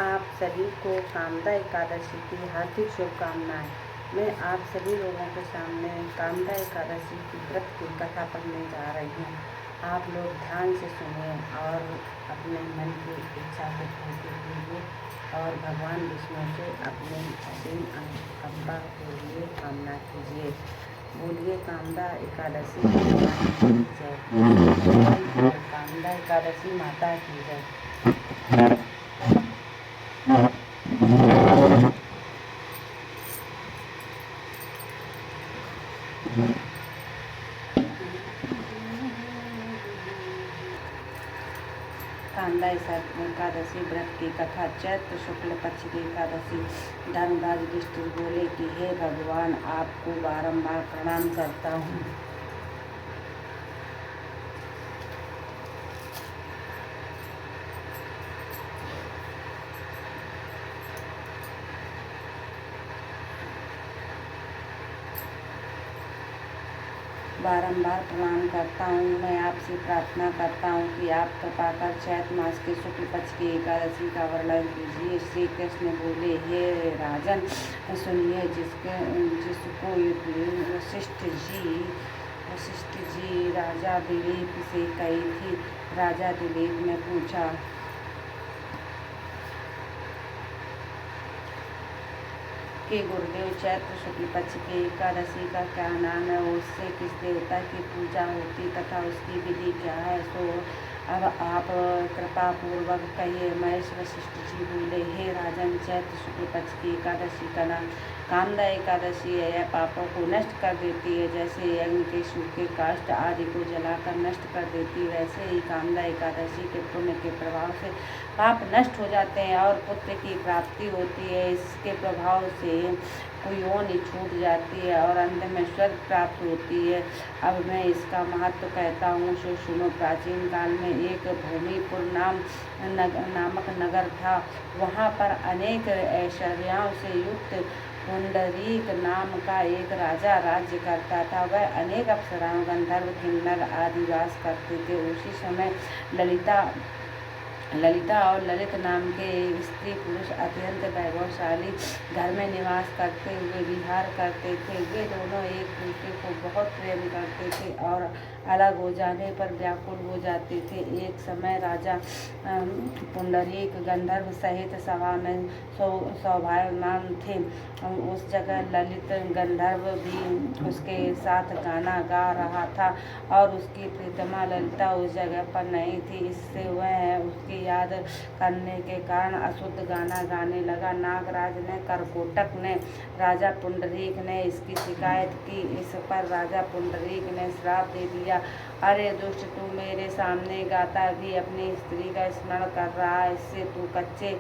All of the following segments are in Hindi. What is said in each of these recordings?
आप सभी को कामदा एकादशी की हार्दिक शुभकामनाएं। मैं आप सभी लोगों के सामने कामदा एकादशी की व्रत की कथा पढ़ने जा रही हूँ। आप लोग ध्यान से सुनिए और अपने मन की इच्छा को पूरी कीजिए और भगवान विष्णु से अपने असीम अम्बा के लिए कामना कीजिए। बोलिए कामदा एकादशी भगवान की जय। कामदा एकादशी माता की जय। कामदा एकादशी व्रत की कथा। चैत्र शुक्ल पक्ष की एकादशी। धर्मराज युधिष्ठिर बोले कि हे भगवान, आपको बारंबार प्रणाम करता हूँ। बारंबार प्रणाम करता हूँ। मैं आपसे प्रार्थना करता हूँ कि आप कृपा कर चैत्र मास के शुक्ल पक्ष की एकादशी का वर्णन कीजिए। श्री कृष्ण बोले, हे राजन, सुनिए, जिसको वशिष्ठ जी राजा दिलीप से कही थी। राजा दिलीप ने पूछा कि गुरुदेव, चैत्र शुक्ल पक्ष की एकादशी का क्या नाम है, उससे किस देवता की पूजा होती तथा उसकी विधि क्या है, सो अब आप कृपा पूर्वक कहिए। महेश वशिष्ठ जी बोले, हे राजन, चैत्र शुक्ल पक्ष की एकादशी का नाम कामदा एकादशी है। यह पापों को नष्ट कर देती है। जैसे यज्ञ के सूखे काष्ठ आदि को जलाकर नष्ट कर देती है, वैसे ही कामदा एकादशी के पुण्य के प्रभाव से पाप नष्ट हो जाते हैं और पुत्र की प्राप्ति होती है। इसके प्रभाव से योनि छूट जाती है और अंत में स्वर्ग प्राप्त होती है। अब मैं इसका महत्व कहता हूँ, सो सुनो। प्राचीन काल में एक भूमिपुर नामक नगर था। वहाँ पर अनेक ऐश्वर्यों से युक्त पुंडरीक नाम का एक राजा राज्य करता था। वह अनेक अप्सराओं, गंधर्व, किन्नर आदि वास करते थे। उसी समय ललिता और ललित नाम के स्त्री पुरुष अत्यंत वैभवशाली घर में निवास करते हुए विहार करते थे। वे दोनों एक दूसरे को बहुत प्रेम करते थे और अलग हो जाने पर व्याकुल हो जाते थे। एक समय राजा पुंडरीक गंधर्व सहित सभा में शोभायमान थे। उस जगह ललित गंधर्व भी उसके साथ गाना गा रहा था और उसकी प्रीतमा ललिता उस जगह पर नहीं थी। इससे वह उसकी याद करने के कारण अशुद्ध गाना गाने लगा। नागराज ने, करकोटक ने, राजा पुंडरीक ने इसकी शिकायत की। इस पर राजा पुंडरीक ने श्राप दे दिया, अरे दुष्ट, तू मेरे सामने गाता भी अपनी स्त्री का स्मरण कर रहा है। इससे तू कच्चे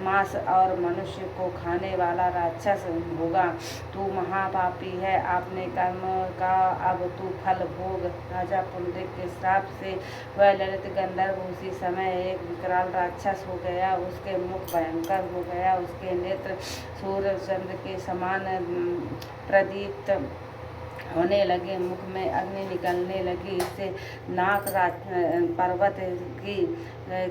मांस और मनुष्य को खाने वाला राक्षस होगा। तू महापापी है। आपने कर्म का अब तू फल भोग। राजा पुंडरीक के श्राप से वह ललित गंधर्व उसी समय एक विकराल राक्षस हो गया। उसके मुख भयंकर हो गया, उसके नेत्र सूर्य चंद्र के समान प्रदीप्त होने लगे, मुख में अग्नि निकलने लगी। इससे नाक पर्वत की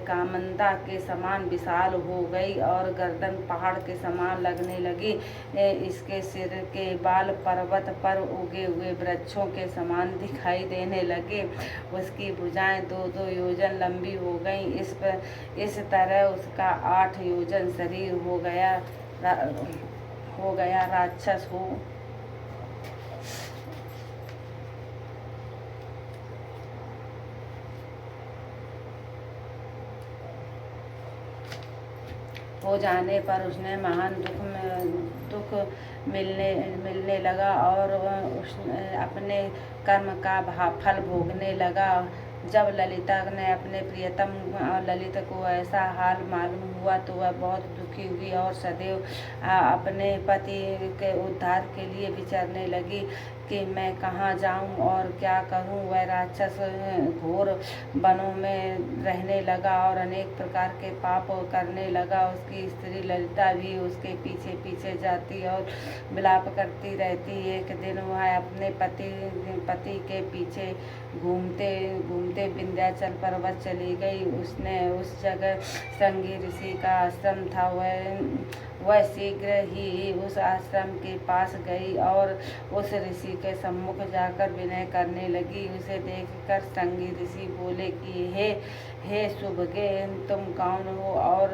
कामंदा के समान विशाल हो गई और गर्दन पहाड़ के समान लगने लगी। इसके सिर के बाल पर्वत पर उगे हुए वृक्षों के समान दिखाई देने लगे। उसकी भुजाएं 2-2 योजन लंबी हो गईं। इस तरह उसका 8 योजन शरीर हो गया। राक्षस हो जाने पर उसने महान दुख मिलने लगा और उसने अपने कर्म का फल भोगने लगा। जब ललिता ने अपने प्रियतम ललित को ऐसा हाल मालूम हुआ तो वह बहुत दुखी हुई और सदैव अपने पति के उद्धार के लिए विचरने लगी कि मैं कहाँ जाऊँ और क्या करूँ। वह राक्षस घोर वनों में रहने लगा और अनेक प्रकार के पाप करने लगा। उसकी स्त्री ललिता भी उसके पीछे पीछे जाती और विलाप करती रहती। एक दिन वह अपने पति के पीछे घूमते घूमते विंध्याचल पर्वत चली गई। उसने उस जगह श्रृंगी ऋषि का आश्रम था। वह शीघ्र ही उस आश्रम के पास गई और उस ऋषि के सम्मुख जाकर विनय करने लगी। उसे देखकर श्रृंगी ऋषि बोले कि हे शुभगे, तुम कौन हो और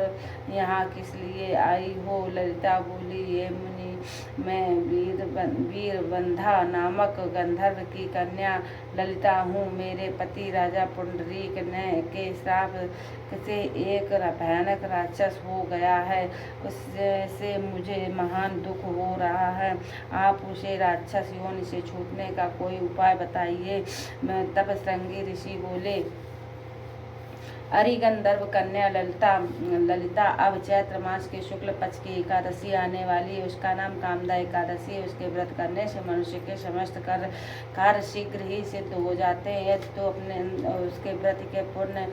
यहाँ किस लिए आई हो। ललिता बोली, ये मुनि, मैं वीरबंधा नामक गंधर्व की कन्या ललिता हूँ। मेरे पति राजा पुंडरीक के श्राप से एक भयानक राक्षस हो गया है। उससे मुझे महान दुख हो रहा है। आप उसे राक्षस योनि से छूटने का कोई उपाय बताइए। तब श्रृंगी ऋषि बोले, अरि गंधर्व कन्या ललिता, अब चैत्र मास के शुक्ल पक्ष की एकादशी आने वाली है। उसका नाम कामदा एकादशी है। उसके व्रत करने से मनुष्य के समस्त कार्य शीघ्र ही सिद्ध हो जाते हैं। यदि तो अपने उसके व्रत के पुण्य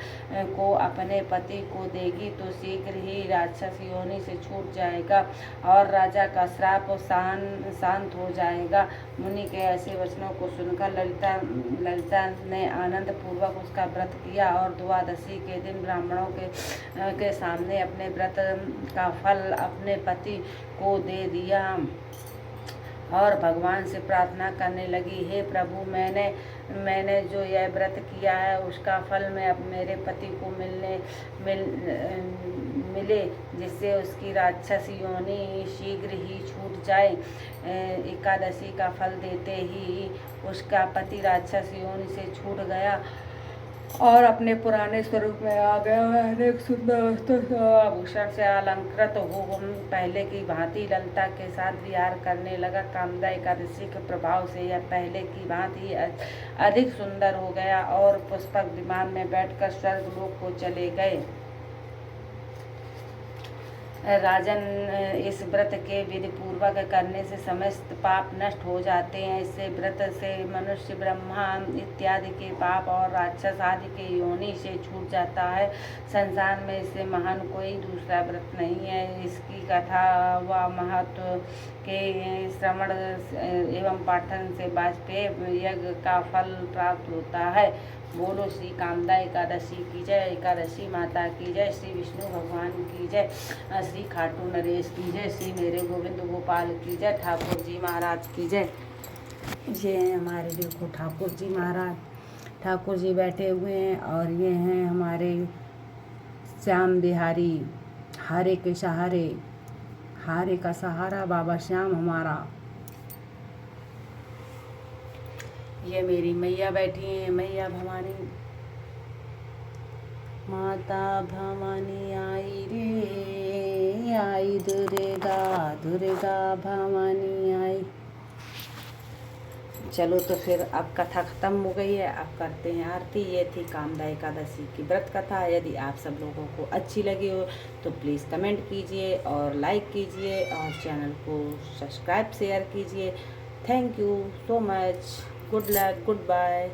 को अपने पति को देगी तो शीघ्र ही राक्षस योनि से छूट जाएगा और राजा का श्राप शांत हो जाएगा। मुनि के ऐसे वचनों को सुनकर ललिता ने आनंद पूर्वक उसका व्रत किया और द्वादशी के दिन ब्राह्मणों के सामने अपने व्रत का फल अपने पति को दे दिया और भगवान से प्रार्थना करने लगी, हे प्रभु, मैंने जो यह व्रत किया है उसका फल मैं अब मेरे पति को मिले, जिससे उसकी राक्षस योनि शीघ्र ही छूट जाए। एकादशी का फल देते ही उसका पति राक्षस योनि से छूट गया और अपने पुराने स्वरूप में आ गया है। अनेक सुंदर आभूषण से अलंकृत हो पहले की भांति ललिता के साथ विहार करने लगा। कामदा एकादशी के प्रभाव से यह पहले की भांति अधिक सुंदर हो गया और पुष्पक विमान में बैठकर स्वर्गलोक को चले गए। राजन, इस व्रत के विधि पूर्वक करने से समस्त पाप नष्ट हो जाते हैं। इससे व्रत से मनुष्य ब्रह्मा इत्यादि के पाप और राक्षस आदि के योनि से छूट जाता है। संसार में इससे महान कोई दूसरा व्रत नहीं है। इसकी कथा व महत्व के श्रवण एवं पाठन से वाजपेय यज्ञ का फल प्राप्त होता है। बोलो श्री कामदा एकादशी की जय। एकादशी माता की जय। श्री विष्णु भगवान की जय। श्री खाटू नरेश की जय। श्री मेरे गोविंद गोपाल की जय। ठाकुर जी महाराज की जय। ये हैं हमारे देखो ठाकुर जी महाराज। ठाकुर जी बैठे हुए हैं और ये हैं हमारे श्याम बिहारी, हारे के सहारे, हारे का सहारा बाबा श्याम हमारा। ये मेरी मैया बैठी हैं, मैया भवानी, माता भवानी आई रे आई, दुर्गा भवानी आई। चलो तो फिर अब कथा ख़त्म हो गई है, अब करते हैं आरती। ये थी कामदा एकादशी की व्रत कथा। यदि आप सब लोगों को अच्छी लगी हो तो प्लीज़ कमेंट कीजिए और लाइक कीजिए और चैनल को सब्सक्राइब शेयर कीजिए। Thank you so much. Good luck, good bye.